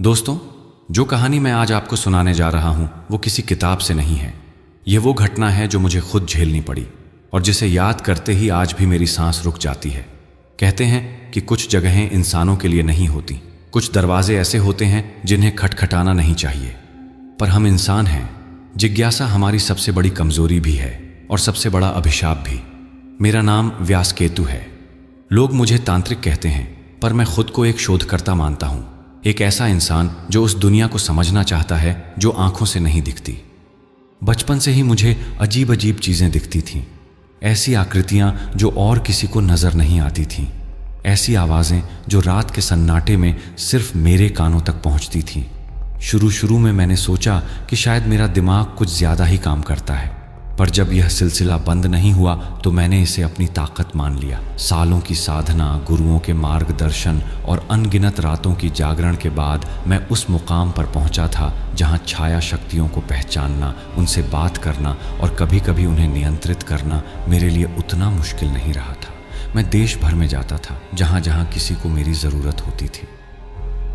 दोस्तों, जो कहानी मैं आज आपको सुनाने जा रहा हूं वो किसी किताब से नहीं है। ये वो घटना है जो मुझे खुद झेलनी पड़ी और जिसे याद करते ही आज भी मेरी सांस रुक जाती है। कहते हैं कि कुछ जगहें इंसानों के लिए नहीं होती, कुछ दरवाजे ऐसे होते हैं जिन्हें खटखटाना नहीं चाहिए। पर हम इंसान हैं, जिज्ञासा हमारी सबसे बड़ी कमजोरी भी है और सबसे बड़ा अभिशाप भी। मेरा नाम व्यासकेतु है। लोग मुझे तांत्रिक कहते हैं, पर मैं खुद को एक शोधकर्ता मानता हूं, एक ऐसा इंसान जो उस दुनिया को समझना चाहता है जो आंखों से नहीं दिखती। बचपन से ही मुझे अजीब अजीब चीजें दिखती थीं, ऐसी आकृतियां जो और किसी को नजर नहीं आती थीं, ऐसी आवाजें जो रात के सन्नाटे में सिर्फ मेरे कानों तक पहुंचती थीं। शुरू में मैंने सोचा कि शायद मेरा दिमाग कुछ ज्यादा ही काम करता है, पर जब यह सिलसिला बंद नहीं हुआ तो मैंने इसे अपनी ताकत मान लिया। सालों की साधना, गुरुओं के मार्गदर्शन और अनगिनत रातों की जागरण के बाद मैं उस मुकाम पर पहुंचा था जहां छाया शक्तियों को पहचानना, उनसे बात करना और कभी कभी उन्हें नियंत्रित करना मेरे लिए उतना मुश्किल नहीं रहा था। मैं देश भर में जाता था, जहां जहां किसी को मेरी ज़रूरत होती थी।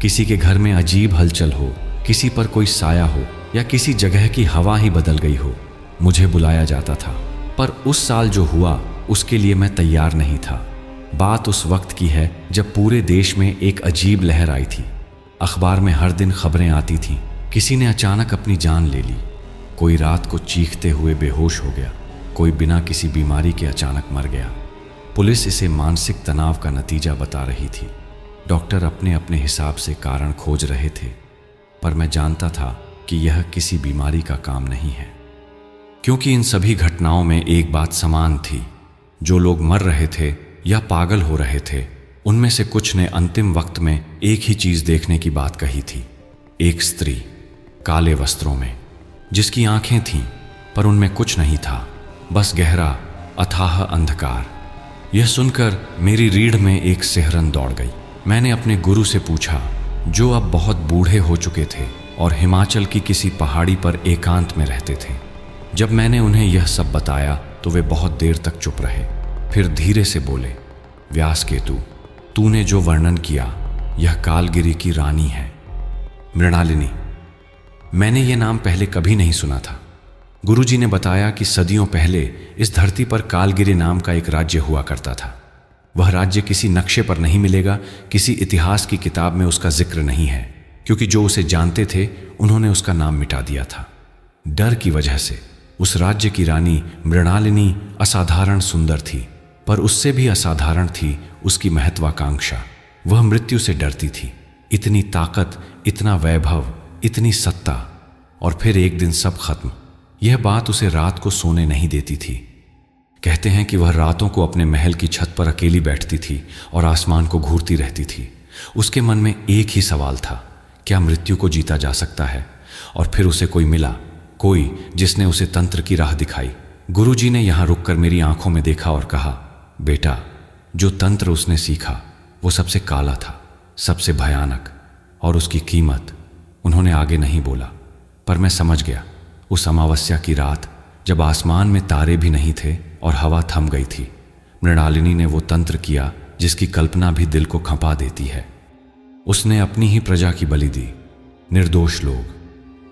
किसी के घर में अजीब हलचल हो, किसी पर कोई साया हो या किसी जगह की हवा ही बदल गई हो, मुझे बुलाया जाता था। पर उस साल जो हुआ उसके लिए मैं तैयार नहीं था। बात उस वक्त की है जब पूरे देश में एक अजीब लहर आई थी। अखबार में हर दिन खबरें आती थीं, किसी ने अचानक अपनी जान ले ली, कोई रात को चीखते हुए बेहोश हो गया, कोई बिना किसी बीमारी के अचानक मर गया। पुलिस इसे मानसिक तनाव का नतीजा बता रही थी, डॉक्टर अपने अपने हिसाब से कारण खोज रहे थे, पर मैं जानता था कि यह किसी बीमारी का काम नहीं है। क्योंकि इन सभी घटनाओं में एक बात समान थी, जो लोग मर रहे थे या पागल हो रहे थे, उनमें से कुछ ने अंतिम वक्त में एक ही चीज देखने की बात कही थी। एक स्त्री काले वस्त्रों में, जिसकी आंखें थीं पर उनमें कुछ नहीं था, बस गहरा अथाह अंधकार। यह सुनकर मेरी रीढ़ में एक सिहरन दौड़ गई। मैंने अपने गुरु से पूछा, जो अब बहुत बूढ़े हो चुके थे और हिमाचल की किसी पहाड़ी पर एकांत में रहते थे। जब मैंने उन्हें यह सब बताया तो वे बहुत देर तक चुप रहे, फिर धीरे से बोले, व्यासकेतु, तूने जो वर्णन किया यह कालगिरी की रानी है, मृणालिनी। मैंने यह नाम पहले कभी नहीं सुना था। गुरुजी ने बताया कि सदियों पहले इस धरती पर कालगिरी नाम का एक राज्य हुआ करता था। वह राज्य किसी नक्शे पर नहीं मिलेगा, किसी इतिहास की किताब में उसका जिक्र नहीं है, क्योंकि जो उसे जानते थे उन्होंने उसका नाम मिटा दिया था। डर की वजह से उस राज्य की रानी मृणालिनी असाधारण सुंदर थी, पर उससे भी असाधारण थी उसकी महत्वाकांक्षा। वह मृत्यु से डरती थी। इतनी ताकत, इतना वैभव, इतनी सत्ता, और फिर एक दिन सब खत्म। यह बात उसे रात को सोने नहीं देती थी। कहते हैं कि वह रातों को अपने महल की छत पर अकेली बैठती थी और आसमान को घूरती रहती थी। उसके मन में एक ही सवाल था, क्या मृत्यु को जीता जा सकता है? और फिर उसे कोई मिला, कोई जिसने उसे तंत्र की राह दिखाई। गुरुजी ने यहाँ रुककर मेरी आंखों में देखा और कहा, बेटा, जो तंत्र उसने सीखा वो सबसे काला था, सबसे भयानक, और उसकी कीमत। उन्होंने आगे नहीं बोला, पर मैं समझ गया। उस अमावस्या की रात जब आसमान में तारे भी नहीं थे और हवा थम गई थी, मृणालिनी ने वो तंत्र किया जिसकी कल्पना भी दिल को खपा देती है। उसने अपनी ही प्रजा की बलि दी। निर्दोष लोग,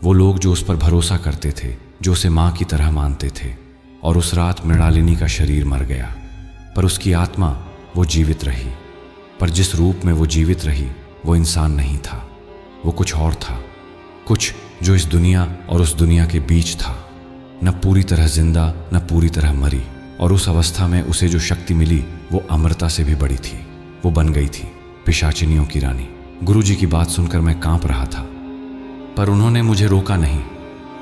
वो लोग जो उस पर भरोसा करते थे, जो उसे माँ की तरह मानते थे। और उस रात मृणालिनी का शरीर मर गया, पर उसकी आत्मा वो जीवित रही। पर जिस रूप में वो जीवित रही वो इंसान नहीं था, वो कुछ और था, कुछ जो इस दुनिया और उस दुनिया के बीच था, न पूरी तरह जिंदा न पूरी तरह मरी। और उस अवस्था में उसे जो शक्ति मिली वो अमरता से भी बड़ी थी। वो बन गई थी पिशाचिनियों की रानी। गुरुजी की बात सुनकर मैं कांप रहा था, पर उन्होंने मुझे रोका नहीं।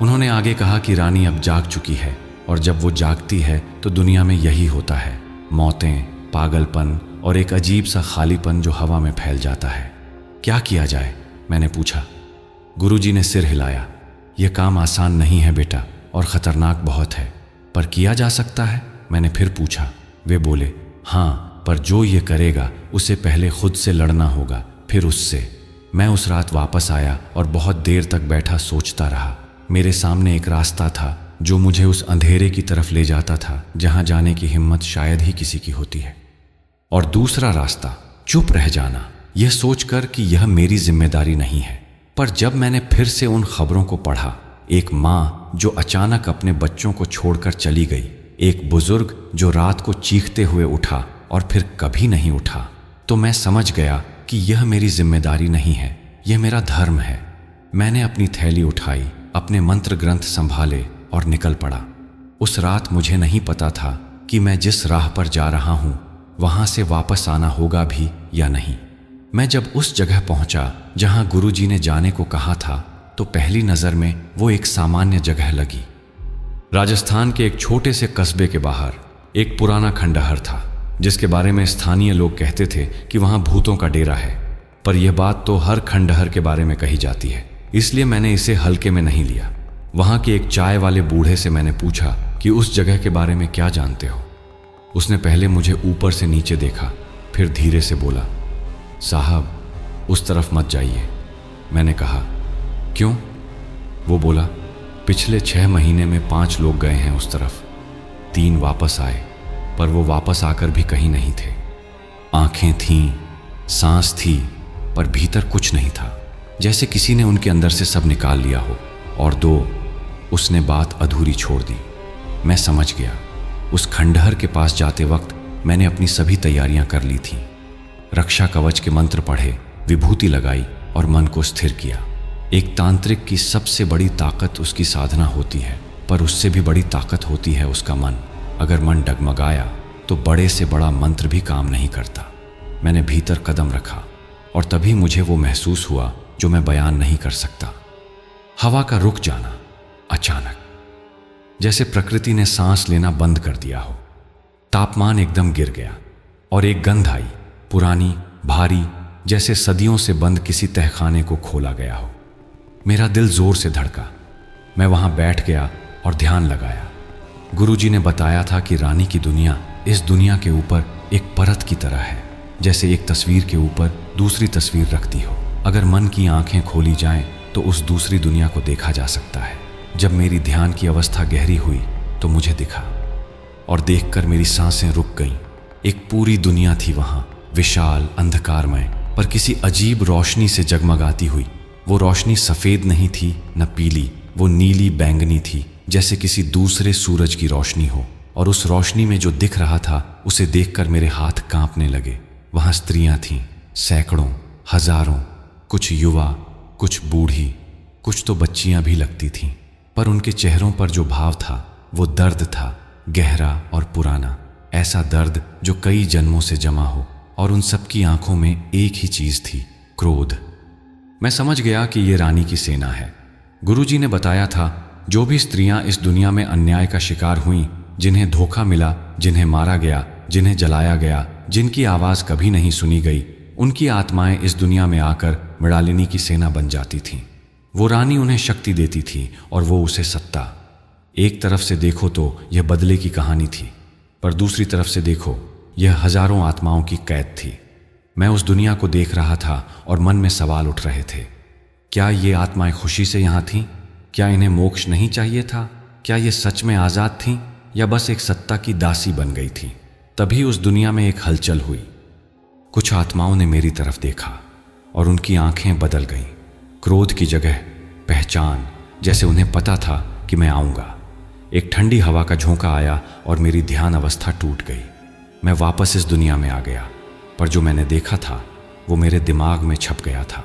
उन्होंने आगे कहा कि रानी अब जाग चुकी है, और जब वो जागती है तो दुनिया में यही होता है, मौतें, पागलपन और एक अजीब सा खालीपन जो हवा में फैल जाता है। क्या किया जाए? मैंने पूछा। गुरुजी ने सिर हिलाया। यह काम आसान नहीं है बेटा, और ख़तरनाक बहुत है, पर किया जा सकता है। मैंने फिर पूछा। वे बोले, हाँ, पर जो ये करेगा उसे पहले खुद से लड़ना होगा, फिर उससे। मैं उस रात वापस आया और बहुत देर तक बैठा सोचता रहा। मेरे सामने एक रास्ता था जो मुझे उस अंधेरे की तरफ ले जाता था जहां जाने की हिम्मत शायद ही किसी की होती है, और दूसरा रास्ता चुप रह जाना, यह सोचकर कि यह मेरी जिम्मेदारी नहीं है। पर जब मैंने फिर से उन खबरों को पढ़ा, एक माँ जो अचानक अपने बच्चों को छोड़कर चली गई, एक बुजुर्ग जो रात को चीखते हुए उठा और फिर कभी नहीं उठा, तो मैं समझ गया कि यह मेरी जिम्मेदारी नहीं है, यह मेरा धर्म है। मैंने अपनी थैली उठाई, अपने मंत्र ग्रंथ संभाले और निकल पड़ा। उस रात मुझे नहीं पता था कि मैं जिस राह पर जा रहा हूँ वहाँ से वापस आना होगा भी या नहीं। मैं जब उस जगह पहुँचा जहाँ गुरुजी ने जाने को कहा था, तो पहली नज़र में वो एक सामान्य जगह लगी। राजस्थान के एक छोटे से कस्बे के बाहर एक पुराना खंडहर था, जिसके बारे में स्थानीय लोग कहते थे कि वहाँ भूतों का डेरा है। पर यह बात तो हर खंडहर के बारे में कही जाती है, इसलिए मैंने इसे हल्के में नहीं लिया। वहाँ के एक चाय वाले बूढ़े से मैंने पूछा कि उस जगह के बारे में क्या जानते हो। उसने पहले मुझे ऊपर से नीचे देखा, फिर धीरे से बोला, साहब उस तरफ मत जाइए। मैंने कहा, क्यों? वो बोला, पिछले 6 महीने में 5 लोग गए हैं उस तरफ। 3 वापस आए, पर वो वापस आकर भी कहीं नहीं थे। आंखें थीं, सांस थी, पर भीतर कुछ नहीं था, जैसे किसी ने उनके अंदर से सब निकाल लिया हो। और 2, उसने बात अधूरी छोड़ दी। मैं समझ गया। उस खंडहर के पास जाते वक्त मैंने अपनी सभी तैयारियां कर ली थीं। रक्षा कवच के मंत्र पढ़े, विभूति लगाई और मन को स्थिर किया। एक तांत्रिक की सबसे बड़ी ताकत उसकी साधना होती है, पर उससे भी बड़ी ताकत होती है उसका मन। अगर मन डगमगाया तो बड़े से बड़ा मंत्र भी काम नहीं करता। मैंने भीतर कदम रखा और तभी मुझे वो महसूस हुआ जो मैं बयान नहीं कर सकता। हवा का रुक जाना, अचानक, जैसे प्रकृति ने सांस लेना बंद कर दिया हो। तापमान एकदम गिर गया और एक गंध आई, पुरानी, भारी, जैसे सदियों से बंद किसी तहखाने को खोला गया हो। मेरा दिल जोर से धड़का। मैं वहां बैठ गया और ध्यान लगाया। गुरुजी ने बताया था कि रानी की दुनिया इस दुनिया के ऊपर एक परत की तरह है, जैसे एक तस्वीर के ऊपर दूसरी तस्वीर रखती हो। अगर मन की आंखें खोली जाएं तो उस दूसरी दुनिया को देखा जा सकता है। जब मेरी ध्यान की अवस्था गहरी हुई तो मुझे दिखा, और देखकर मेरी सांसें रुक गईं। एक पूरी दुनिया थी वहां, विशाल, अंधकारमय, पर किसी अजीब रोशनी से जगमगाती हुई। वो रोशनी सफ़ेद नहीं थी, न पीली, वो नीली बैंगनी थी, जैसे किसी दूसरे सूरज की रोशनी हो। और उस रोशनी में जो दिख रहा था, उसे देखकर मेरे हाथ कांपने लगे। वहाँ स्त्रियाँ थीं, सैकड़ों, हजारों, कुछ युवा, कुछ बूढ़ी, कुछ तो बच्चियाँ भी लगती थीं। पर उनके चेहरों पर जो भाव था वो दर्द था, गहरा और पुराना। ऐसा दर्द जो कई जन्मों से जमा हो। और उन सबकी आंखों में एक ही चीज़ थी, क्रोध। मैं समझ गया कि ये रानी की सेना है। गुरुजी ने बताया था, जो भी स्त्रियां इस दुनिया में अन्याय का शिकार हुईं, जिन्हें धोखा मिला, जिन्हें मारा गया, जिन्हें जलाया गया, जिनकी आवाज़ कभी नहीं सुनी गई, उनकी आत्माएं इस दुनिया में आकर मृणालिनी की सेना बन जाती थीं। वो रानी उन्हें शक्ति देती थी और वो उसे सत्ता। एक तरफ से देखो तो यह बदले की कहानी थी, पर दूसरी तरफ से देखो यह हजारों आत्माओं की कैद थी। मैं उस दुनिया को देख रहा था और मन में सवाल उठ रहे थे। क्या ये आत्माएं खुशी से यहाँ थीं? क्या इन्हें मोक्ष नहीं चाहिए था? क्या ये सच में आज़ाद थीं या बस एक सत्ता की दासी बन गई थीं? तभी उस दुनिया में एक हलचल हुई। कुछ आत्माओं ने मेरी तरफ देखा और उनकी आंखें बदल गईं। क्रोध की जगह पहचान, जैसे उन्हें पता था कि मैं आऊँगा। एक ठंडी हवा का झोंका आया और मेरी ध्यान अवस्था टूट गई। मैं वापस इस दुनिया में आ गया, पर जो मैंने देखा था वो मेरे दिमाग में छप गया था।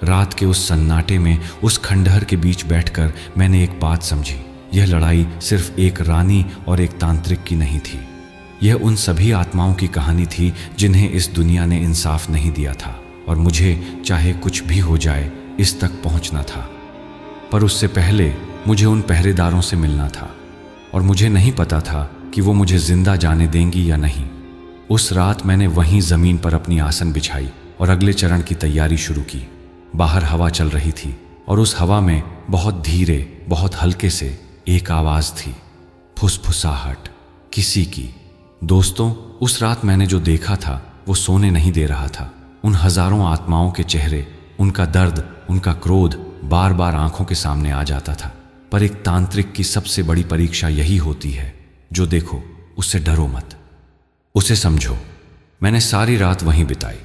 रात के उस सन्नाटे में, उस खंडहर के बीच बैठकर मैंने एक बात समझी। यह लड़ाई सिर्फ एक रानी और एक तांत्रिक की नहीं थी। यह उन सभी आत्माओं की कहानी थी जिन्हें इस दुनिया ने इंसाफ नहीं दिया था, और मुझे चाहे कुछ भी हो जाए इस तक पहुंचना था। पर उससे पहले मुझे उन पहरेदारों से मिलना था, और मुझे नहीं पता था कि वो मुझे जिंदा जाने देंगी या नहीं। उस रात मैंने वहीं ज़मीन पर अपनी आसन बिछाई और अगले चरण की तैयारी शुरू की। बाहर हवा चल रही थी और उस हवा में बहुत धीरे, बहुत हल्के से एक आवाज़ थी, फुसफुसाहट किसी की। दोस्तों, उस रात मैंने जो देखा था वो सोने नहीं दे रहा था। उन हजारों आत्माओं के चेहरे, उनका दर्द, उनका क्रोध बार बार आंखों के सामने आ जाता था। पर एक तांत्रिक की सबसे बड़ी परीक्षा यही होती है, जो देखो उससे डरो मत, उसे समझो। मैंने सारी रात वहीं बिताई।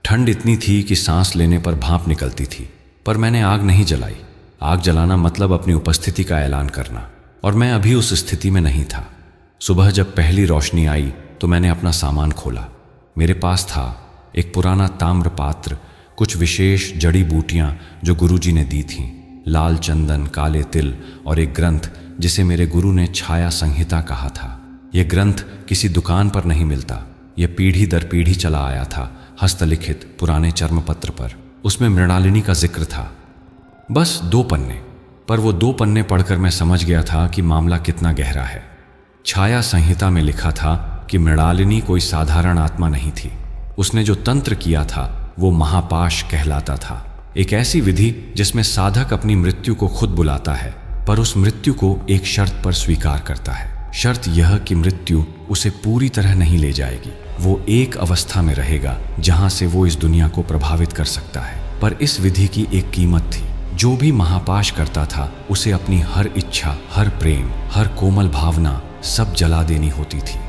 ठंड इतनी थी कि सांस लेने पर भाप निकलती थी, पर मैंने आग नहीं जलाई। आग जलाना मतलब अपनी उपस्थिति का ऐलान करना, और मैं अभी उस स्थिति में नहीं था। सुबह जब पहली रोशनी आई तो मैंने अपना सामान खोला। मेरे पास था एक पुराना ताम्र पात्र, कुछ विशेष जड़ी बूटियां जो गुरुजी ने दी थीं, लाल चंदन, काले तिल और एक ग्रंथ जिसे मेरे गुरु ने छाया संहिता कहा था। यह ग्रंथ किसी दुकान पर नहीं मिलता। यह पीढ़ी दर पीढ़ी चला आया था, हस्तलिखित पुराने चर्मपत्र पर। उसमें मृणालिनी का जिक्र था, बस 2 पन्ने, पर वो 2 पन्ने पढ़कर मैं समझ गया था कि मामला कितना गहरा है। छाया संहिता में लिखा था कि मृणालिनी कोई साधारण आत्मा नहीं थी। उसने जो तंत्र किया था वो महापाश कहलाता था, एक ऐसी विधि जिसमें साधक अपनी मृत्यु को खुद बुलाता है, पर उस मृत्यु को एक शर्त पर स्वीकार करता है। शर्त यह कि मृत्यु उसे पूरी तरह नहीं ले जाएगी। वो एक अवस्था में रहेगा जहां से वो इस दुनिया को प्रभावित कर सकता है। पर इस विधि की एक कीमत थी। जो भी महापाश करता था उसे अपनी हर इच्छा, हर प्रेम, हर कोमल भावना सब जला देनी होती थी,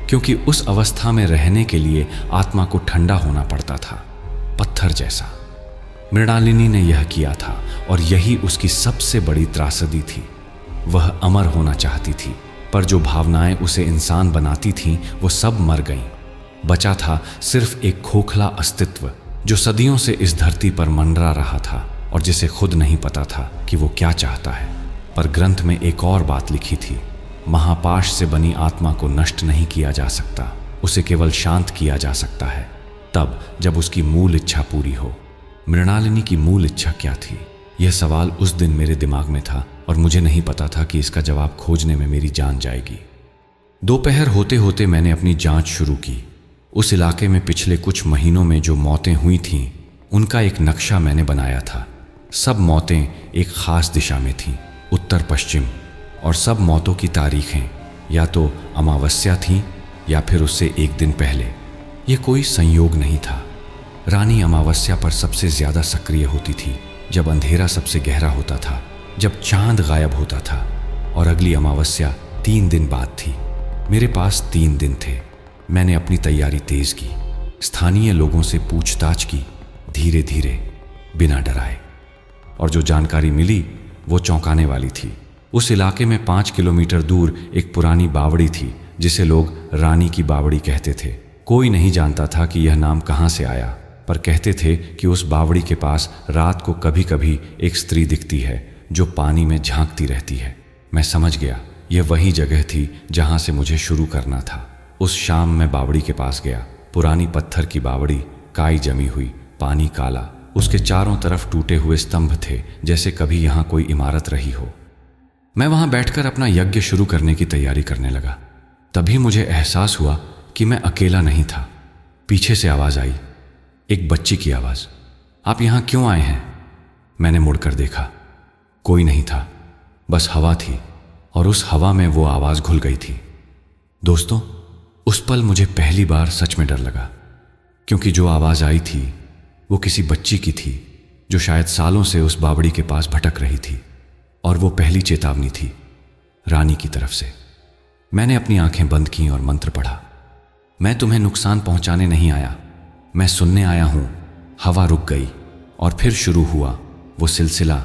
क्योंकि उस अवस्था में रहने के लिए आत्मा को ठंडा होना पड़ता था, पत्थर जैसा। मृणालिनी ने यह किया था और यही उसकी सबसे बड़ी त्रासदी थी। वह अमर होना चाहती थी, पर जो भावनाएं उसे इंसान बनाती थीं वो सब मर गईं। बचा था सिर्फ एक खोखला अस्तित्व जो सदियों से इस धरती पर मंडरा रहा था और जिसे खुद नहीं पता था कि वो क्या चाहता है। पर ग्रंथ में एक और बात लिखी थी, महापाश से बनी आत्मा को नष्ट नहीं किया जा सकता, उसे केवल शांत किया जा सकता है तब जब उसकी मूल इच्छा पूरी हो। मृणालिनी की मूल इच्छा क्या थी? यह सवाल उस दिन मेरे दिमाग में था और मुझे नहीं पता था कि इसका जवाब खोजने में मेरी जान जाएगी। दोपहर होते होते मैंने अपनी जांच शुरू की। उस इलाके में पिछले कुछ महीनों में जो मौतें हुई थीं उनका एक नक्शा मैंने बनाया था। सब मौतें एक खास दिशा में थीं, उत्तर पश्चिम, और सब मौतों की तारीखें या तो अमावस्या थीं या फिर उससे एक दिन पहले। यह कोई संयोग नहीं था। रानी अमावस्या पर सबसे ज्यादा सक्रिय होती थी, जब अंधेरा सबसे गहरा होता था, जब चांद गायब होता था, और अगली अमावस्या 3 दिन बाद थी। मेरे पास 3 दिन थे। मैंने अपनी तैयारी तेज की, स्थानीय लोगों से पूछताछ की, धीरे धीरे, बिना डराए, और जो जानकारी मिली वो चौंकाने वाली थी। उस इलाके में 5 किलोमीटर दूर एक पुरानी बावड़ी थी जिसे लोग रानी की बावड़ी कहते थे। कोई नहीं जानता था कि यह नाम कहाँ से आया, पर कहते थे कि उस बावड़ी के पास रात को कभी कभी एक स्त्री दिखती है जो पानी में झांकती रहती है। मैं समझ गया यह वही जगह थी जहां से मुझे शुरू करना था। उस शाम मैं बावड़ी के पास गया। पुरानी पत्थर की बावड़ी, काई जमी हुई, पानी काला, उसके चारों तरफ टूटे हुए स्तंभ थे जैसे कभी यहां कोई इमारत रही हो। मैं वहां बैठकर अपना यज्ञ शुरू करने की तैयारी करने लगा। तभी मुझे एहसास हुआ कि मैं अकेला नहीं था। पीछे से आवाज आई, एक बच्ची की आवाज, आप यहां क्यों आए हैं? मैंने मुड़कर देखा, कोई नहीं था, बस हवा थी, और उस हवा में वो आवाज घुल गई थी। दोस्तों, उस पल मुझे पहली बार सच में डर लगा, क्योंकि जो आवाज आई थी वो किसी बच्ची की थी जो शायद सालों से उस बावड़ी के पास भटक रही थी, और वो पहली चेतावनी थी रानी की तरफ से। मैंने अपनी आंखें बंद की और मंत्र पढ़ा, मैं तुम्हें नुकसान पहुंचाने नहीं आया, मैं सुनने आया हूं। हवा रुक गई और फिर शुरू हुआ वो सिलसिला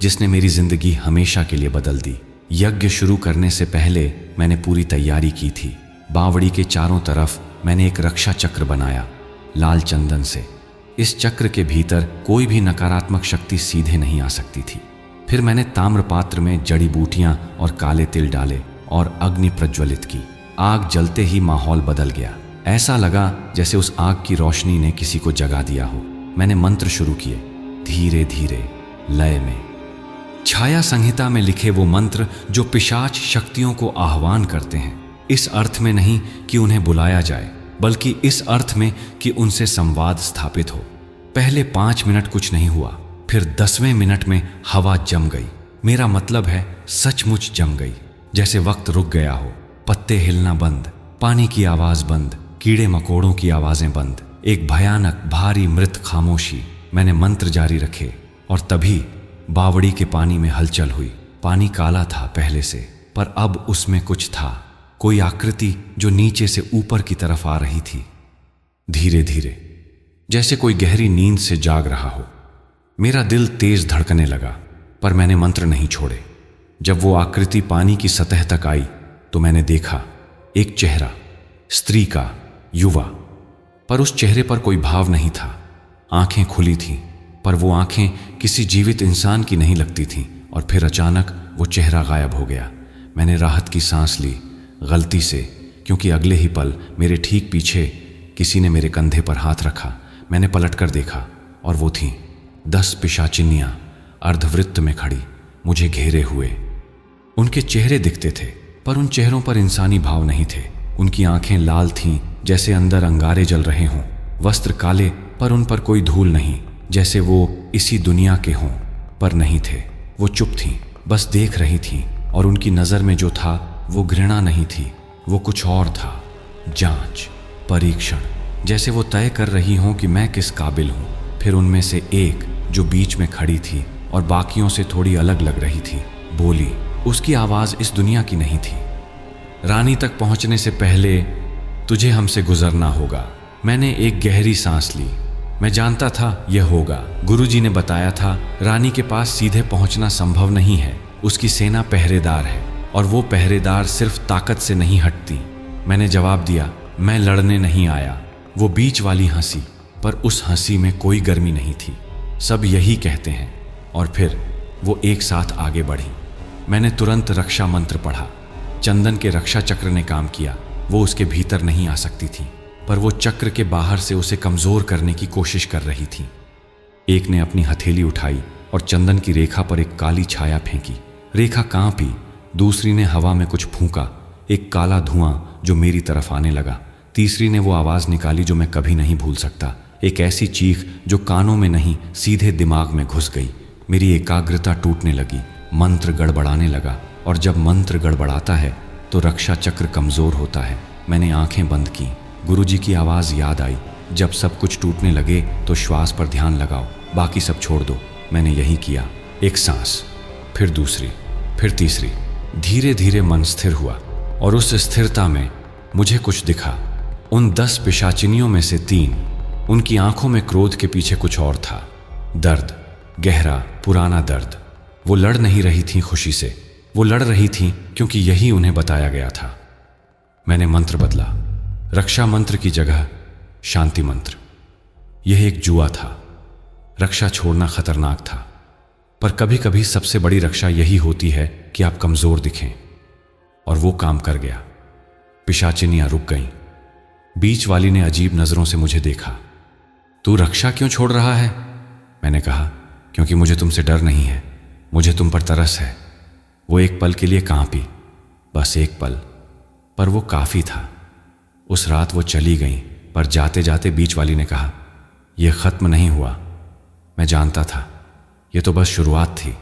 जिसने मेरी जिंदगी हमेशा के लिए बदल दी। यज्ञ शुरू करने से पहले मैंने पूरी तैयारी की थी। बावड़ी के चारों तरफ मैंने एक रक्षा चक्र बनाया, लाल चंदन से। इस चक्र के भीतर कोई भी नकारात्मक शक्ति सीधे नहीं आ सकती थी। फिर मैंने ताम्र पात्र में जड़ी बूटियां और काले तिल डाले और अग्नि प्रज्वलित की। आग जलते ही माहौल बदल गया। ऐसा लगा जैसे उस आग की रोशनी ने किसी को जगा दिया हो। मैंने मंत्र शुरू किए, धीरे धीरे, लय में। छाया संहिता में लिखे वो मंत्र जो पिशाच शक्तियों को आह्वान करते हैं, इस अर्थ में नहीं कि उन्हें बुलाया जाए, बल्कि इस अर्थ में कि उनसे संवाद स्थापित हो। पहले 5 मिनट कुछ नहीं हुआ, फिर 10वें मिनट में हवा जम गई। मेरा मतलब है सचमुच जम गई, जैसे वक्त रुक गया हो। पत्ते हिलना बंद, पानी की आवाज बंद, कीड़े मकोड़ों की आवाजें बंद, एक भयानक भारी मृत खामोशी। मैंने मंत्र जारी रखे और तभी बावड़ी के पानी में हलचल हुई। पानी काला था पहले से, पर अब उसमें कुछ था, कोई आकृति जो नीचे से ऊपर की तरफ आ रही थी, धीरे धीरे, जैसे कोई गहरी नींद से जाग रहा हो। मेरा दिल तेज धड़कने लगा, पर मैंने मंत्र नहीं छोड़े। जब वो आकृति पानी की सतह तक आई तो मैंने देखा एक चेहरा, स्त्री का, युवा। पर उस चेहरे पर कोई भाव नहीं था। आंखें खुली थीं, पर वो आंखें किसी जीवित इंसान की नहीं लगती थीं। और फिर अचानक वो चेहरा गायब हो गया। मैंने राहत की सांस ली, गलती से, क्योंकि अगले ही पल मेरे ठीक पीछे किसी ने मेरे कंधे पर हाथ रखा। मैंने पलटकर देखा और वो थीं 10 पिशाचिनियां अर्धवृत्त में खड़ी, मुझे घेरे हुए। उनके चेहरे दिखते थे, पर उन चेहरों पर इंसानी भाव नहीं थे। उनकी आंखें लाल थीं, जैसे अंदर अंगारे जल रहे हों। वस्त्र काले, पर उन पर कोई धूल नहीं, जैसे वो इसी दुनिया के हों, पर नहीं थे। वो चुप थीं, बस देख रही थीं, और उनकी नज़र में जो था वो घृणा नहीं थी, वो कुछ और था। जांच, परीक्षण, जैसे वो तय कर रही हों कि मैं किस काबिल हूँ। फिर उनमें से एक जो बीच में खड़ी थी और बाकियों से थोड़ी अलग लग रही थी, बोली। उसकी आवाज़ इस दुनिया की नहीं थी। रानी तक पहुंचने से पहले तुझे हमसे गुजरना होगा। मैंने एक गहरी सांस ली। मैं जानता था यह होगा। गुरुजी ने बताया था रानी के पास सीधे पहुंचना संभव नहीं है। उसकी सेना पहरेदार है, और वो पहरेदार सिर्फ ताकत से नहीं हटती। मैंने जवाब दिया, मैं लड़ने नहीं आया। वो बीच वाली हंसी, पर उस हंसी में कोई गर्मी नहीं थी। सब यही कहते हैं। और फिर वो एक साथ आगे बढ़ी। मैंने तुरंत रक्षा मंत्र पढ़ा। चंदन के रक्षा चक्र ने काम किया। वो उसके भीतर नहीं आ सकती थी, पर वो चक्र के बाहर से उसे कमजोर करने की कोशिश कर रही थी। एक ने अपनी हथेली उठाई और चंदन की रेखा पर एक काली छाया फेंकी। रेखा कांपी। दूसरी ने हवा में कुछ फूंका, एक काला धुआं जो मेरी तरफ आने लगा। तीसरी ने वो आवाज़ निकाली जो मैं कभी नहीं भूल सकता, एक ऐसी चीख जो कानों में नहीं सीधे दिमाग में घुस गई। मेरी एकाग्रता टूटने लगी, मंत्र गड़बड़ाने लगा, और जब मंत्र गड़बड़ाता है तो रक्षा चक्र कमज़ोर होता है। मैंने आंखें बंद की। गुरुजी की आवाज़ याद आई, जब सब कुछ टूटने लगे तो श्वास पर ध्यान लगाओ, बाकी सब छोड़ दो। मैंने यही किया। एक सांस, फिर दूसरी, फिर तीसरी। धीरे धीरे मन स्थिर हुआ, और उस स्थिरता में मुझे कुछ दिखा। उन 10 पिशाचिनियों में से 3, उनकी आंखों में क्रोध के पीछे कुछ और था। दर्द, गहरा पुराना दर्द। वो लड़ नहीं रही थीं खुशी से, वो लड़ रही थीं क्योंकि यही उन्हें बताया गया था। मैंने मंत्र बदला। रक्षा मंत्र की जगह शांति मंत्र। यह एक जुआ था। रक्षा छोड़ना खतरनाक था, पर कभी कभी सबसे बड़ी रक्षा यही होती है कि आप कमजोर दिखें। और वो काम कर गया। पिशाचिनियां रुक गईं। बीच वाली ने अजीब नजरों से मुझे देखा। तू रक्षा क्यों छोड़ रहा है? मैंने कहा, क्योंकि मुझे तुमसे डर नहीं है, मुझे तुम पर तरस है। वो एक पल के लिए कांपी, बस एक पल, पर वो काफी था। उस रात वो चली गई, पर जाते जाते बीच वाली ने कहा, यह खत्म नहीं हुआ। मैं जानता था, यह तो बस शुरुआत थी।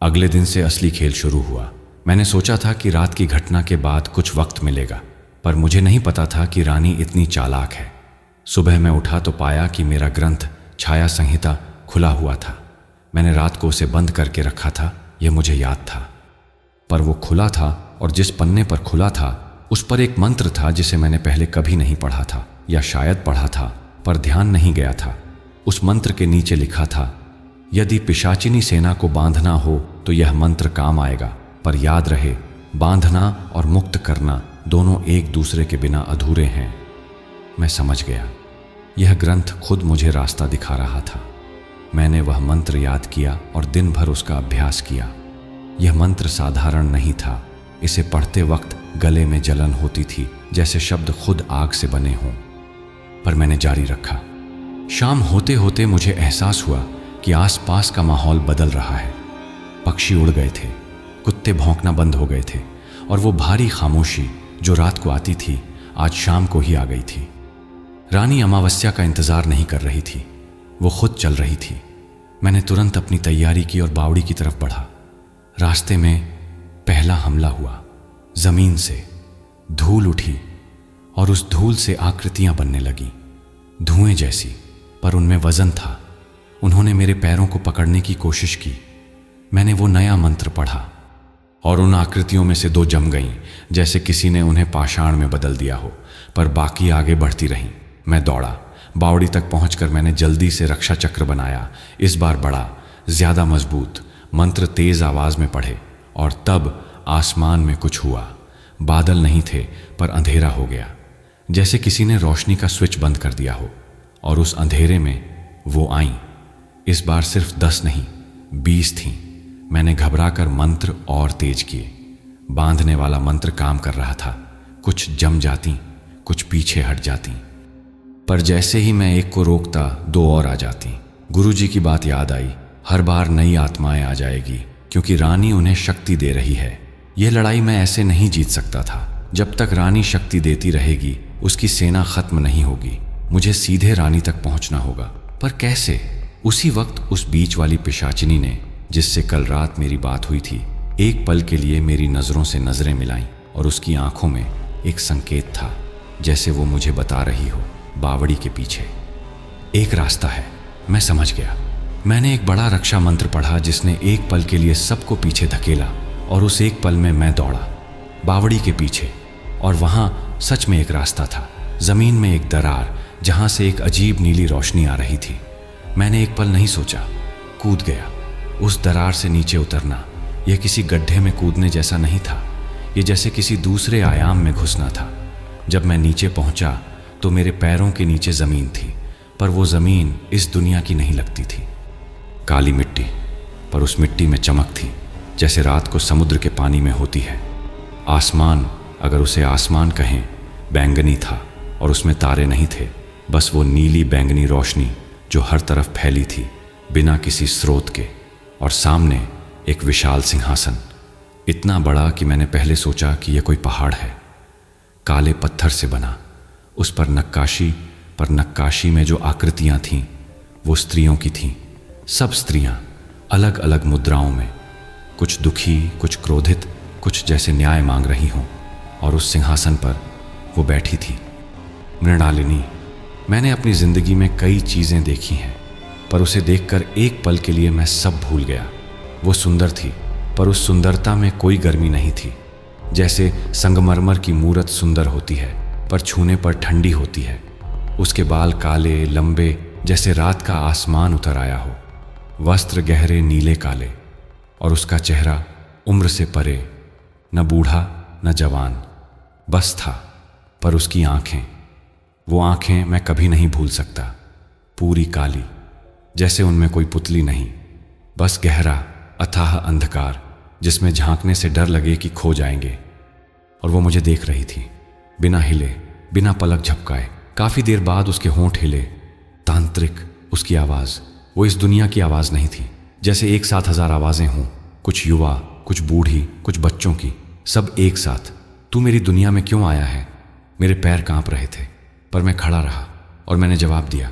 अगले दिन से असली खेल शुरू हुआ। मैंने सोचा था कि रात की घटना के बाद कुछ वक्त मिलेगा, पर मुझे नहीं पता था कि रानी इतनी चालाक है। सुबह मैं उठा तो पाया कि मेरा ग्रंथ छाया संहिता खुला हुआ था। मैंने रात को उसे बंद करके रखा था, यह मुझे याद था। पर वो खुला था, और जिस पन्ने पर खुला था उस पर एक मंत्र था जिसे मैंने पहले कभी नहीं पढ़ा था, या शायद पढ़ा था पर ध्यान नहीं गया था। उस मंत्र के नीचे लिखा था, यदि पिशाचिनी सेना को बांधना हो तो यह मंत्र काम आएगा, पर याद रहे, बांधना और मुक्त करना दोनों एक दूसरे के बिना अधूरे हैं। मैं समझ गया। यह ग्रंथ खुद मुझे रास्ता दिखा रहा था। मैंने वह मंत्र याद किया और दिन भर उसका अभ्यास किया। यह मंत्र साधारण नहीं था। इसे पढ़ते वक्त गले में जलन होती थी, जैसे शब्द खुद आग से बने हों। पर मैंने जारी रखा। शाम होते होते मुझे एहसास हुआ कि आसपास का माहौल बदल रहा है। पक्षी उड़ गए थे, कुत्ते भौंकना बंद हो गए थे, और वो भारी खामोशी जो रात को आती थी आज शाम को ही आ गई थी। रानी अमावस्या का इंतजार नहीं कर रही थी, वो खुद चल रही थी। मैंने तुरंत अपनी तैयारी की और बावड़ी की तरफ बढ़ा। रास्ते में पहला हमला हुआ। जमीन से धूल उठी, और उस धूल से आकृतियां बनने लगी, धुएं जैसी, पर उनमें वजन था। उन्होंने मेरे पैरों को पकड़ने की कोशिश की। मैंने वो नया मंत्र पढ़ा, और उन आकृतियों में से 2 जम गईं, जैसे किसी ने उन्हें पाषाण में बदल दिया हो, पर बाकी आगे बढ़ती रहीं। मैं दौड़ा, बावड़ी तक पहुंचकर मैंने जल्दी से रक्षा चक्र बनाया, इस बार बड़ा, ज्यादा मजबूत। मंत्र तेज आवाज में पढ़े और तब आसमान में कुछ हुआ। बादल नहीं थे पर अंधेरा हो गया, जैसे किसी ने रोशनी का स्विच बंद कर दिया हो। और उस अंधेरे में वो आईं। इस बार सिर्फ 10 नहीं 20 थीं। मैंने घबराकर मंत्र और तेज किए। बांधने वाला मंत्र काम कर रहा था। कुछ जम जाती, कुछ पीछे हट जाती, पर जैसे ही मैं एक को रोकता 2 और आ जाती। गुरुजी की बात याद आई, हर बार नई आत्माएं आ जाएगी क्योंकि रानी उन्हें शक्ति दे रही है। यह लड़ाई मैं ऐसे नहीं जीत सकता था। जब तक रानी शक्ति देती रहेगी उसकी सेना खत्म नहीं होगी। मुझे सीधे रानी तक पहुंचना होगा, पर कैसे? उसी वक्त उस बीच वाली पिशाचिनी ने, जिससे कल रात मेरी बात हुई थी, एक पल के लिए मेरी नजरों से नजरें मिलाईं और उसकी आंखों में एक संकेत था, जैसे वो मुझे बता रही हो, बावड़ी के पीछे एक रास्ता है। मैं समझ गया। मैंने एक बड़ा रक्षा मंत्र पढ़ा जिसने एक पल के लिए सबको पीछे धकेला और उस एक पल में मैं दौड़ा बावड़ी के पीछे। और वहां सच में एक रास्ता था, जमीन में एक दरार जहां से एक अजीब नीली रोशनी आ रही थी। मैंने एक पल नहीं सोचा, कूद गया। उस दरार से नीचे उतरना यह किसी गड्ढे में कूदने जैसा नहीं था, यह जैसे किसी दूसरे आयाम में घुसना था। जब मैं नीचे पहुंचा तो मेरे पैरों के नीचे जमीन थी, पर वो जमीन इस दुनिया की नहीं लगती थी। काली मिट्टी, पर उस मिट्टी में चमक थी जैसे रात को समुद्र के पानी में होती है। आसमान, अगर उसे आसमान कहें, बैंगनी था और उसमें तारे नहीं थे, बस वो नीली बैंगनी रोशनी जो हर तरफ फैली थी बिना किसी स्रोत के। और सामने एक विशाल सिंहासन, इतना बड़ा कि मैंने पहले सोचा कि यह कोई पहाड़ है, काले पत्थर से बना। उस पर नक्काशी में जो आकृतियां थीं वो स्त्रियों की थीं। सब स्त्रियां अलग अलग मुद्राओं में, कुछ दुखी, कुछ क्रोधित, कुछ जैसे न्याय मांग रही हों। और उस सिंहासन पर वो बैठी थी, मृणालिनी। मैंने अपनी जिंदगी में कई चीजें देखी हैं, पर उसे देखकर एक पल के लिए मैं सब भूल गया। वो सुंदर थी, पर उस सुंदरता में कोई गर्मी नहीं थी। जैसे संगमरमर की मूरत सुंदर होती है पर छूने पर ठंडी होती है। उसके बाल काले लंबे, जैसे रात का आसमान उतर आया हो। वस्त्र गहरे नीले काले, और उसका चेहरा उम्र से परे, न बूढ़ा न जवान, बस था। पर उसकी आंखें, वो आंखें मैं कभी नहीं भूल सकता। पूरी काली, जैसे उनमें कोई पुतली नहीं, बस गहरा अथाह अंधकार जिसमें झांकने से डर लगे कि खो जाएंगे। और वो मुझे देख रही थी, बिना हिले, बिना पलक झपकाए। काफी देर बाद उसके होंठ हिले। तांत्रिक, उसकी आवाज, वो इस दुनिया की आवाज नहीं थी, जैसे एक साथ 1000 आवाजें हों, कुछ युवा, कुछ बूढ़ी, कुछ बच्चों की, सब एक साथ। तू मेरी दुनिया में क्यों आया है? मेरे पैर कांप रहे थे, पर मैं खड़ा रहा और मैंने जवाब दिया,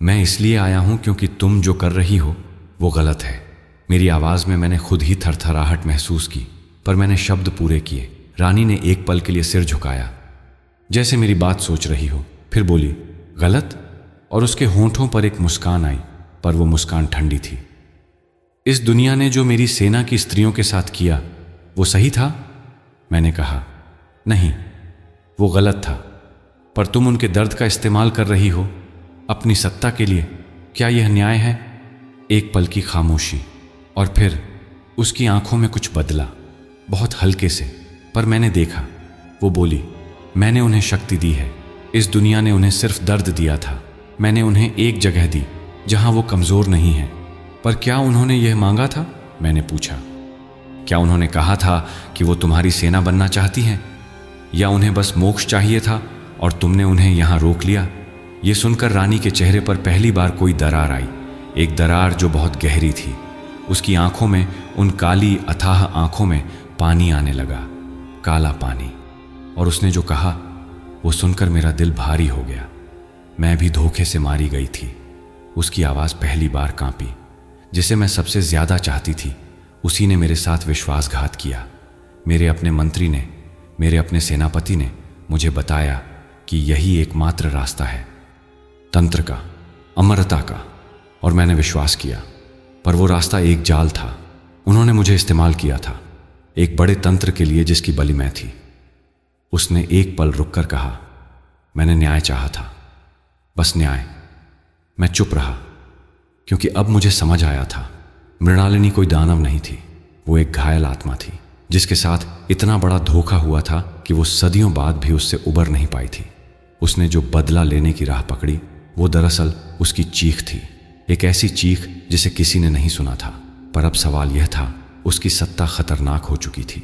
मैं इसलिए आया हूं क्योंकि तुम जो कर रही हो वो गलत है। मेरी आवाज में मैंने खुद ही थरथराहट महसूस की, पर मैंने शब्द पूरे किए। रानी ने एक पल के लिए सिर झुकाया, जैसे मेरी बात सोच रही हो, फिर बोली, गलत? और उसके होंठों पर एक मुस्कान आई, पर वो मुस्कान ठंडी थी। इस दुनिया ने जो मेरी सेना की स्त्रियों के साथ किया वो सही था? मैंने कहा, नहीं, वो गलत था, पर तुम उनके दर्द का इस्तेमाल कर रही हो अपनी सत्ता के लिए। क्या यह न्याय है? एक पल की खामोशी, और फिर उसकी आंखों में कुछ बदला, बहुत हल्के से, पर मैंने देखा। वो बोली, मैंने उन्हें शक्ति दी है, इस दुनिया ने उन्हें सिर्फ दर्द दिया था। मैंने उन्हें एक जगह दी जहां वो कमजोर नहीं है। पर क्या उन्होंने यह मांगा था? मैंने पूछा। क्या उन्होंने कहा था कि वो तुम्हारी सेना बनना चाहती हैं, या उन्हें बस मोक्ष चाहिए था और तुमने उन्हें यहां रोक लिया? ये सुनकर रानी के चेहरे पर पहली बार कोई दरार आई, एक दरार जो बहुत गहरी थी। उसकी आंखों में, उन काली अथाह आंखों में पानी आने लगा, काला पानी। और उसने जो कहा वो सुनकर मेरा दिल भारी हो गया। मैं भी धोखे से मारी गई थी। उसकी आवाज पहली बार कांपी। जिसे मैं सबसे ज्यादा चाहती थी उसी ने मेरे साथ विश्वासघात किया। मेरे अपने मंत्री ने, मेरे अपने सेनापति ने मुझे बताया कि यही एकमात्र रास्ता है, तंत्र का, अमरता का, और मैंने विश्वास किया। पर वो रास्ता एक जाल था। उन्होंने मुझे इस्तेमाल किया था, एक बड़े तंत्र के लिए जिसकी बलि मैं थी। उसने एक पल रुककर कहा, मैंने न्याय चाहा था, बस न्याय। मैं चुप रहा, क्योंकि अब मुझे समझ आया था मृणालिनी कोई दानव नहीं थी। वो एक घायल आत्मा थी, जिसके साथ इतना बड़ा धोखा हुआ था कि वो सदियों बाद भी उससे उबर नहीं पाई थी। उसने जो बदला लेने की राह पकड़ी, वो दरअसल उसकी चीख थी, एक ऐसी चीख जिसे किसी ने नहीं सुना था। पर अब सवाल यह था, उसकी सत्ता खतरनाक हो चुकी थी।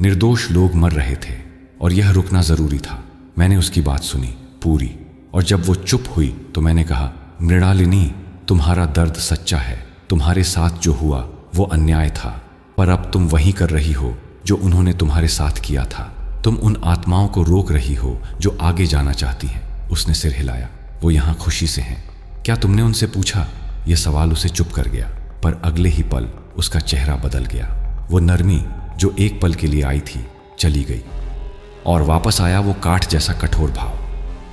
निर्दोष लोग मर रहे थे और यह रुकना जरूरी था। मैंने उसकी बात सुनी पूरी, और जब वो चुप हुई तो मैंने कहा, मृणालिनी, तुम्हारा दर्द सच्चा है। तुम्हारे साथ जो हुआ वो अन्याय था, पर अब तुम वही कर रही हो जो उन्होंने तुम्हारे साथ किया था। तुम उन आत्माओं को रोक रही हो जो आगे जाना चाहती हैं। उसने सिर हिलाया। वो यहाँ खुशी से हैं। क्या तुमने उनसे पूछा? यह सवाल उसे चुप कर गया, पर अगले ही पल उसका चेहरा बदल गया। वो नरमी जो एक पल के लिए आई थी, चली गई, और वापस आया वो काठ जैसा कठोर भाव।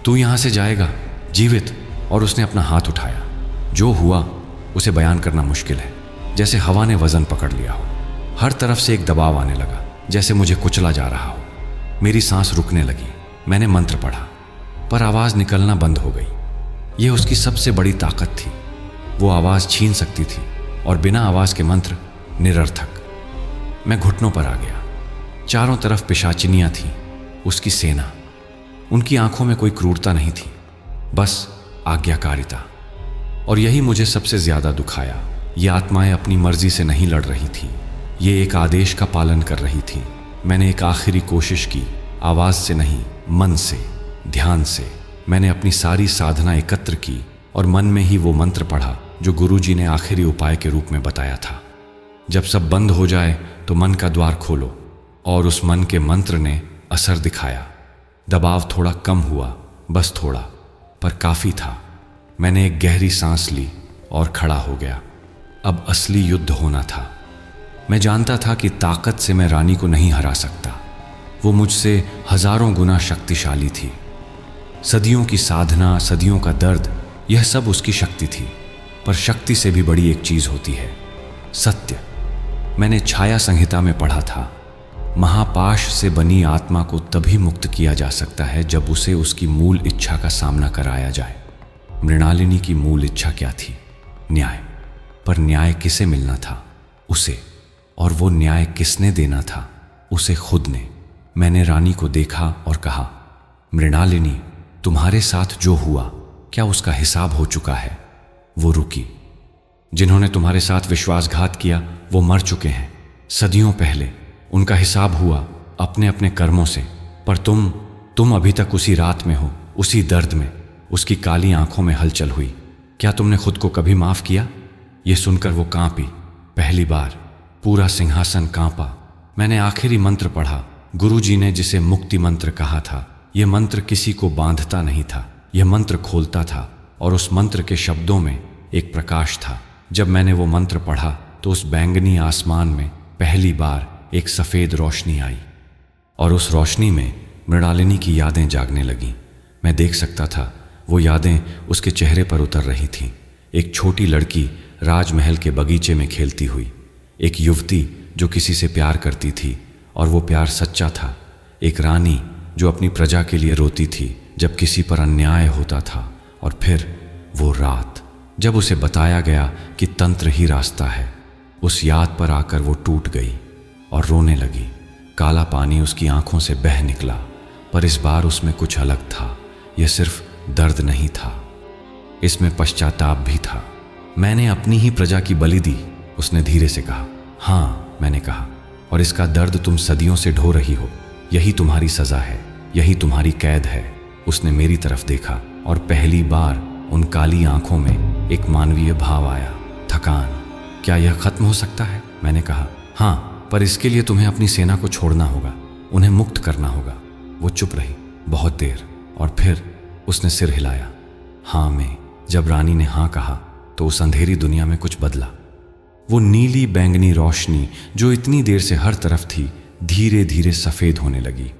तू यहां से जाएगा जीवित? और उसने अपना हाथ उठाया। जो हुआ उसे बयान करना मुश्किल है। जैसे हवा ने वजन पकड़ लिया हो। हर तरफ से एक दबाव आने लगा, जैसे मुझे कुचला जा रहा हो। मेरी सांस रुकने लगी। मैंने मंत्र पढ़ा, पर आवाज निकलना बंद हो गई। यह उसकी सबसे बड़ी ताकत थी। वो आवाज छीन सकती थी, और बिना आवाज के मंत्र निरर्थक। मैं घुटनों पर आ गया। चारों तरफ पिशाचिनियां थीं, उसकी सेना। उनकी आंखों में कोई क्रूरता नहीं थी, बस आज्ञाकारिता। और यही मुझे सबसे ज्यादा दुखाया। ये आत्माएं अपनी मर्जी से नहीं लड़ रही थी, ये एक आदेश का पालन कर रही थी। मैंने एक आखिरी कोशिश की, आवाज से नहीं, मन से, ध्यान से। मैंने अपनी सारी साधना एकत्र की और मन में ही वो मंत्र पढ़ा जो गुरुजी ने आखिरी उपाय के रूप में बताया था। जब सब बंद हो जाए तो मन का द्वार खोलो, और उस मन के मंत्र ने असर दिखाया। दबाव थोड़ा कम हुआ, बस थोड़ा, पर काफी था। मैंने एक गहरी सांस ली और खड़ा हो गया। अब असली युद्ध होना था। मैं जानता था कि ताकत से मैं रानी को नहीं हरा सकता। वो मुझसे हजारों गुना शक्तिशाली थी। सदियों की साधना, सदियों का दर्द, यह सब उसकी शक्ति थी। पर शक्ति से भी बड़ी एक चीज होती है, सत्य। मैंने छाया संहिता में पढ़ा था, महापाश से बनी आत्मा को तभी मुक्त किया जा सकता है जब उसे उसकी मूल इच्छा का सामना कराया जाए। मृणालिनी की मूल इच्छा क्या थी? न्याय। पर न्याय किसे मिलना था? उसे। और वो न्याय किसने देना था? उसे खुद ने। मैंने रानी को देखा और कहा, मृणालिनी, तुम्हारे साथ जो हुआ, क्या उसका हिसाब हो चुका है? वो रुकी। जिन्होंने तुम्हारे साथ विश्वासघात किया वो मर चुके हैं, सदियों पहले। उनका हिसाब हुआ अपने अपने कर्मों से। पर तुम अभी तक उसी रात में हो, उसी दर्द में। उसकी काली आंखों में हलचल हुई। क्या तुमने खुद को कभी माफ किया? यह सुनकर वो कांपी। पहली बार पूरा सिंहासन कांपा। मैंने आखिरी मंत्र पढ़ा, गुरुजी ने जिसे मुक्ति मंत्र कहा था। यह मंत्र किसी को बांधता नहीं था, यह मंत्र खोलता था। और उस मंत्र के शब्दों में एक प्रकाश था। जब मैंने वो मंत्र पढ़ा तो उस बैंगनी आसमान में पहली बार एक सफेद रोशनी आई, और उस रोशनी में मृणालिनी की यादें जागने लगीं। मैं देख सकता था वो यादें उसके चेहरे पर उतर रही थीं। एक छोटी लड़की राजमहल के बगीचे में खेलती हुई, एक युवती जो किसी से प्यार करती थी और वो प्यार सच्चा था, एक रानी जो अपनी प्रजा के लिए रोती थी जब किसी पर अन्याय होता था, और फिर वो रात जब उसे बताया गया कि तंत्र ही रास्ता है। उस याद पर आकर वो टूट गई और रोने लगी। काला पानी उसकी आंखों से बह निकला, पर इस बार उसमें कुछ अलग था। यह सिर्फ दर्द नहीं था, इसमें पश्चाताप भी था। मैंने अपनी ही प्रजा की बलि दी, उसने धीरे से कहा। हाँ, मैंने कहा, और इसका दर्द तुम सदियों से ढो रही हो। यही तुम्हारी सजा है, यही तुम्हारी कैद है। उसने मेरी तरफ देखा और पहली बार उन काली आंखों में एक मानवीय भाव आया, थकान। क्या यह खत्म हो सकता है? मैंने कहा। हाँ, पर इसके लिए तुम्हें अपनी सेना को छोड़ना होगा, उन्हें मुक्त करना होगा। वो चुप रही बहुत देर, और फिर उसने सिर हिलाया। हाँ में। जब रानी ने हाँ कहा तो उस अंधेरी दुनिया में कुछ बदला। वो नीली बैंगनी रोशनी जो इतनी देर से हर तरफ थी, धीरे धीरे सफेद होने लगी।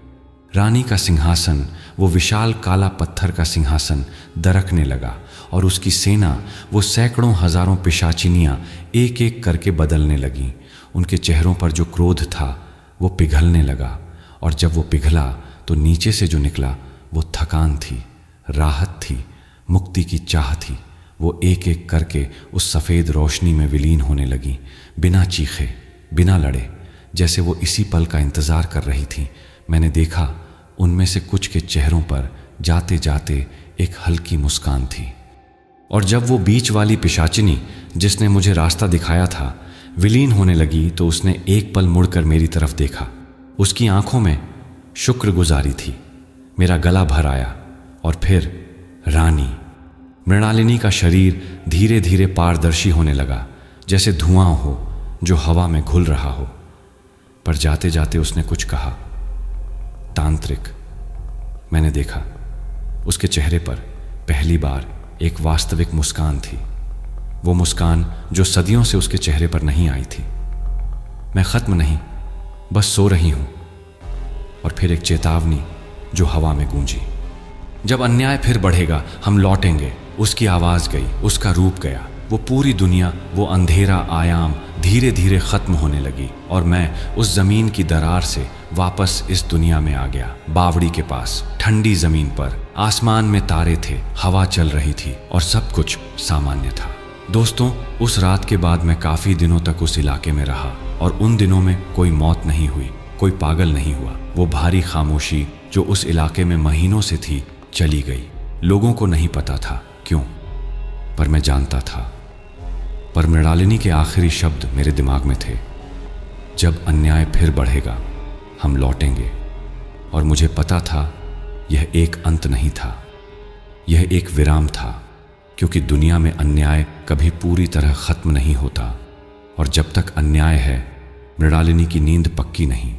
रानी का सिंहासन, वो विशाल काला पत्थर का सिंहासन, दरकने लगा, और उसकी सेना, वो सैकड़ों हजारों पिशाचिनियां एक एक करके बदलने लगीं। उनके चेहरों पर जो क्रोध था वो पिघलने लगा, और जब वो पिघला तो नीचे से जो निकला वो थकान थी, राहत थी, मुक्ति की चाह थी। वो एक एक करके उस सफ़ेद रोशनी में विलीन होने लगी, बिना चीखे, बिना लड़े, जैसे वो इसी पल का इंतज़ार कर रही थी। मैंने देखा उनमें से कुछ के चेहरों पर जाते जाते एक हल्की मुस्कान थी। और जब वो बीच वाली पिशाचिनी जिसने मुझे रास्ता दिखाया था विलीन होने लगी तो उसने एक पल मुड़कर मेरी तरफ देखा। उसकी आंखों में शुक्रगुजारी थी। मेरा गला भर आया और फिर रानी। मृणालिनी का शरीर धीरे धीरे पारदर्शी होने लगा, जैसे धुआं हो जो हवा में घुल रहा हो। पर जाते जाते उसने कुछ कहा, तांत्रिक। मैंने देखा उसके चेहरे पर पहली बार एक वास्तविक मुस्कान थी, वो मुस्कान जो सदियों से उसके चेहरे पर नहीं आई थी। मैं खत्म नहीं, बस सो रही हूं। और फिर एक चेतावनी जो हवा में गूंजी, जब अन्याय फिर बढ़ेगा हम लौटेंगे। उसकी आवाज गई, उसका रूप गया, वो पूरी दुनिया, वो अंधेरा आयाम धीरे धीरे खत्म होने लगी और मैं उस जमीन की दरार से वापस इस दुनिया में आ गया। बावड़ी के पास ठंडी जमीन पर आसमान में तारे थे, हवा चल रही थी और सब कुछ सामान्य था। दोस्तों, उस रात के बाद मैं काफी दिनों तक उस इलाके में रहा और उन दिनों में कोई मौत नहीं हुई, कोई पागल नहीं हुआ। वो भारी खामोशी जो उस इलाके में महीनों से थी चली गई। लोगों को नहीं पता था क्यों, पर मैं जानता था। पर मृणालिनी के आखिरी शब्द मेरे दिमाग में थे, जब अन्याय फिर बढ़ेगा हम लौटेंगे। और मुझे पता था यह एक अंत नहीं था, यह एक विराम था, क्योंकि दुनिया में अन्याय कभी पूरी तरह खत्म नहीं होता और जब तक अन्याय है मृणालिनी की नींद पक्की नहीं।